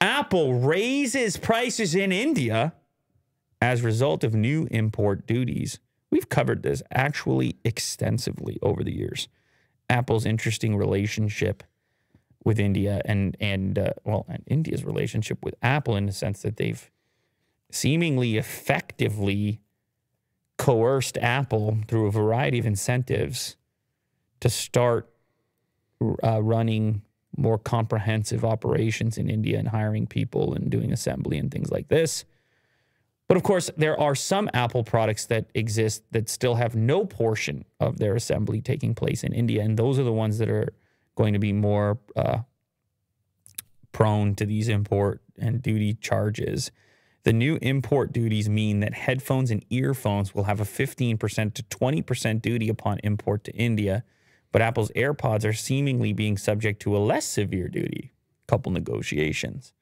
Apple raises prices in India as a result of new import duties. We've covered this actually extensively over the years. Apple's interesting relationship with India and India's relationship with Apple in the sense that they've seemingly effectively coerced Apple through a variety of incentives to start running more comprehensive operations in India and hiring people and doing assembly and things like this. But of course, there are some Apple products that exist that still have no portion of their assembly taking place in India. And those are the ones that are going to be more prone to these import and duty charges. The new import duties mean that headphones and earphones will have a 15% to 20% duty upon import to India. But Apple's AirPods are seemingly being subject to a less severe duty. Couple negotiations.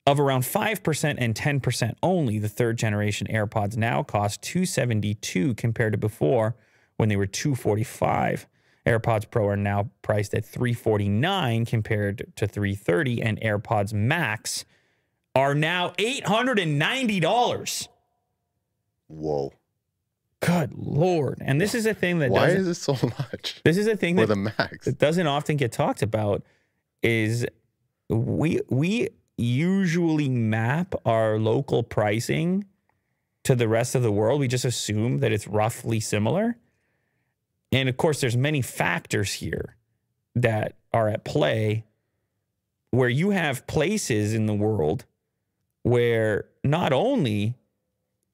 Of around 5% and 10% only, the third generation AirPods now cost $272 compared to before when they were $245. AirPods Pro are now priced at $349 compared to $330, and AirPods Max are now $890. Whoa. Good Lord. And this is a thing that Why is it so much? This is a thing for that, the Max that doesn't often get talked about is we usually map our local pricing to the rest of the world. We just assume that it's roughly similar. And of course, there's many factors here that are at play where you have places in the world where not only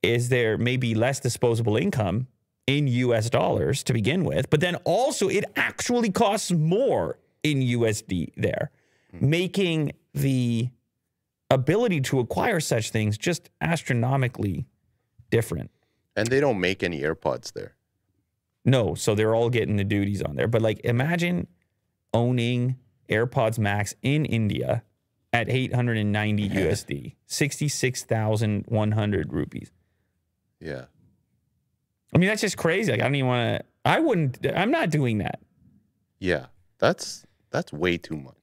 is there maybe less disposable income in US dollars to begin with, but then also it actually costs more in USD there, making the ability to acquire such things just astronomically different. And they don't make any AirPods there. No, so they're all getting the duties on there. But like, imagine owning AirPods Max in India at 890 USD, 66,100 rupees. Yeah. I mean, that's just crazy. Like, I don't even want to, I'm not doing that. Yeah. That's way too much.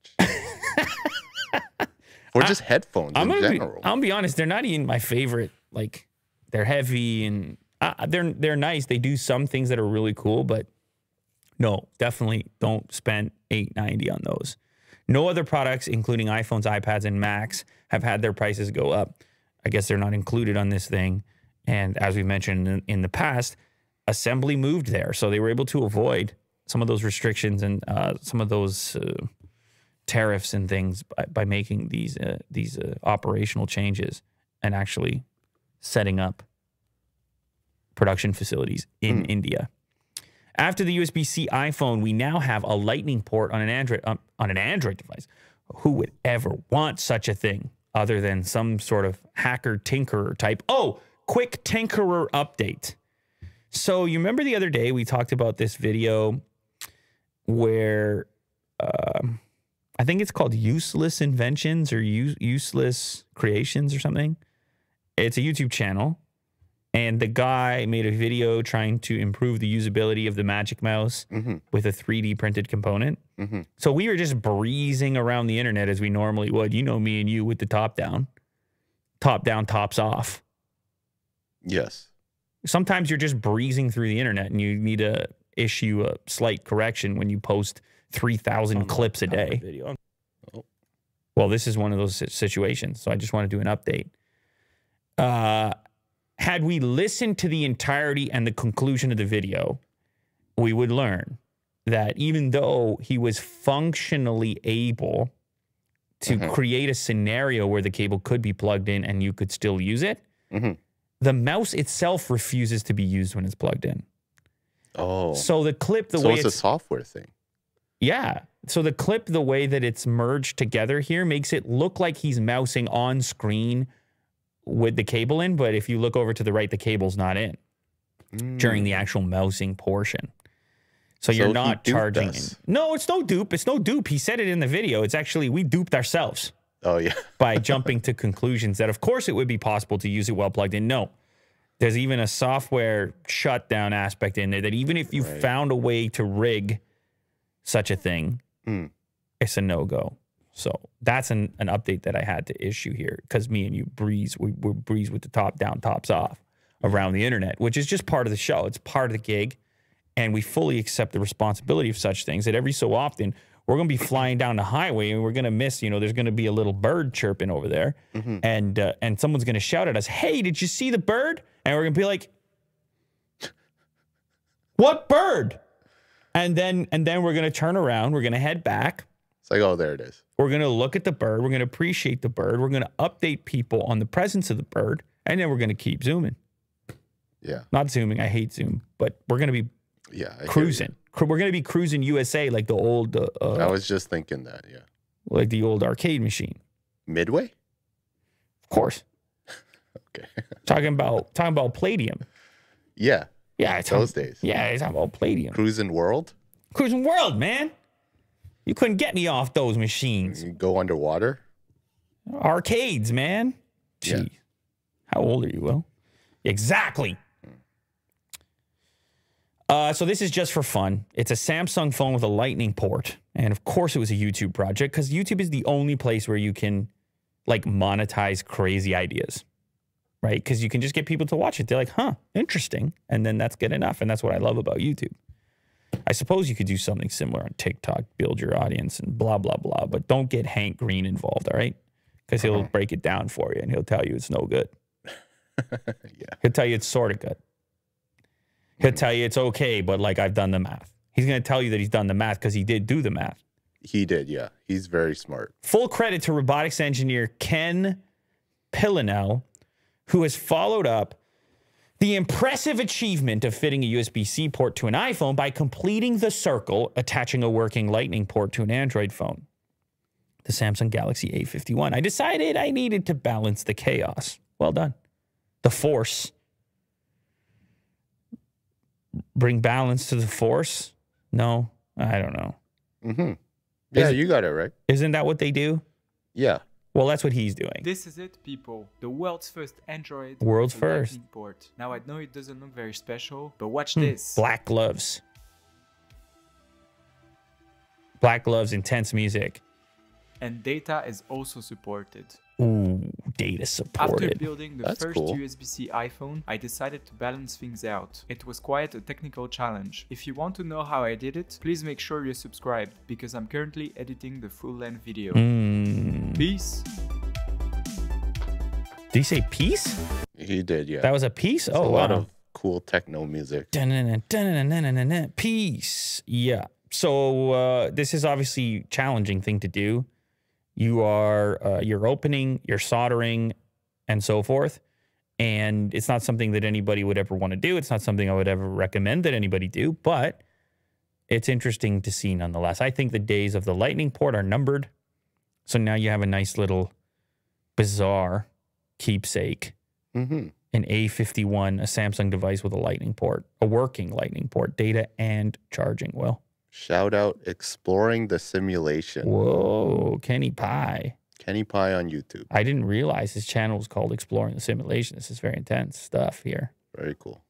Or just headphones in general. I'll be honest, they're not even my favorite. Like, they're heavy and they're nice. They do some things that are really cool, but no, definitely don't spend $890 on those. No other products, including iPhones, iPads, and Macs, have had their prices go up. I guess they're not included on this thing. And as we mentioned in the past, assembly moved there. So they were able to avoid some of those restrictions and some of those tariffs and things by making these operational changes and actually setting up production facilities in India. After the USB-C iPhone, we now have a Lightning port on an Android device. Who would ever want such a thing other than some sort of hacker tinkerer type? Oh, quick tinkerer update. So you remember the other day we talked about this video where I think it's called Useless Inventions or Useless Creations or something. It's a YouTube channel. And the guy made a video trying to improve the usability of the Magic Mouse with a 3D printed component. So we were just breezing around the internet as we normally would. You know me and you with the top down, tops off. Yes. Sometimes you're just breezing through the internet and you need to issue a slight correction when you post 3,000 clips a day. Well, this is one of those situations. So I just want to do an update. Had we listened to the entirety and the conclusion of the video, we would learn that even though he was functionally able to create a scenario where the cable could be plugged in and you could still use it, the mouse itself refuses to be used when it's plugged in. Oh. So the clip, so it's a software thing. Yeah. So the clip, the way that it's merged together here makes it look like he's mousing on screen with the cable in, but if you look over to the right, the cable's not in during the actual mousing portion. So you're not charging. No, it's no dupe. It's no dupe. He said it in the video. It's actually, we duped ourselves. Oh, yeah. By jumping to conclusions that, of course, it would be possible to use it while plugged in. No. There's even a software shutdown aspect in there that even if you found a way to rig such a thing, it's a no-go. So that's an update that I had to issue here because me and you breeze, we breeze with the top down, tops off around the internet, which is just part of the show. It's part of the gig. And we fully accept the responsibility of such things that every so often we're going to be flying down the highway and we're going to miss, there's going to be a little bird chirping over there. And someone's going to shout at us, hey, did you see the bird? And we're going to be like, what bird? And then we're going to turn around. We're going to head back. It's like, oh, there it is. We're going to look at the bird. We're going to appreciate the bird. We're going to update people on the presence of the bird. And then we're going to keep zooming. Yeah. Not zooming. I hate Zoom. But we're going to be cruising. We're going to be cruising USA like the old... I was just thinking that, yeah. Like the old arcade machine. Midway? Of course. Okay. Talking about Palladium. Yeah. Yeah. Those days. Yeah, it's talking about Palladium. Cruising World? Cruising World, man. You couldn't get me off those machines. You go underwater? Arcades, man. Gee. Yeah. How old are you, Will? Exactly. So this is just for fun. It's a Samsung phone with a lightning port. And of course it was a YouTube project because YouTube is the only place where you can like monetize crazy ideas, right? Because you can just get people to watch it. They're like, huh, interesting. And then that's good enough. And that's what I love about YouTube. I suppose you could do something similar on TikTok, build your audience and blah, blah, blah. But don't get Hank Green involved, all right? Because he'll break it down for you and he'll tell you it's no good. Yeah. He'll tell you it's sort of good. He'll tell you it's okay, but like I've done the math. He's going to tell you that he's done the math because he did do the math. He did, yeah. He's very smart. Full credit to robotics engineer Ken Pillinell, who has followed up the impressive achievement of fitting a USB-C port to an iPhone by completing the circle, attaching a working Lightning port to an Android phone. The Samsung Galaxy A51. I decided I needed to balance the chaos. Well done. The force. Bring balance to the force? No, I don't know. Yeah, you got it right. Isn't that what they do? Yeah. Well, that's what he's doing. This is it, people. The world's first Android World's with a first. Lightning port. Now I know it doesn't look very special, but watch this. Black gloves. Black gloves, intense music. And data is also supported. Ooh, data After supported. building the That's first cool. USB-C iPhone, I decided to balance things out. It was quite a technical challenge. If you want to know how I did it, please make sure you're subscribed because I'm currently editing the full-length video. Peace! Did he say peace? He did, yeah. That was a piece? It's Oh, a lot wow. of cool techno music. Peace. Yeah. So this is obviously a challenging thing to do. You are, you're opening, you're soldering, and so forth. And it's not something that anybody would ever want to do. It's not something I would ever recommend that anybody do, but it's interesting to see nonetheless. I think the days of the Lightning port are numbered. So now you have a nice little bizarre keepsake. An A51, a Samsung device with a Lightning port, a working Lightning port, data and charging. Well, Shout out Exploring the Simulation. whoa, Kenny Pie. Kenny Pie on YouTube. I didn't realize his channel was called Exploring the Simulation. This is very intense stuff here. Very cool.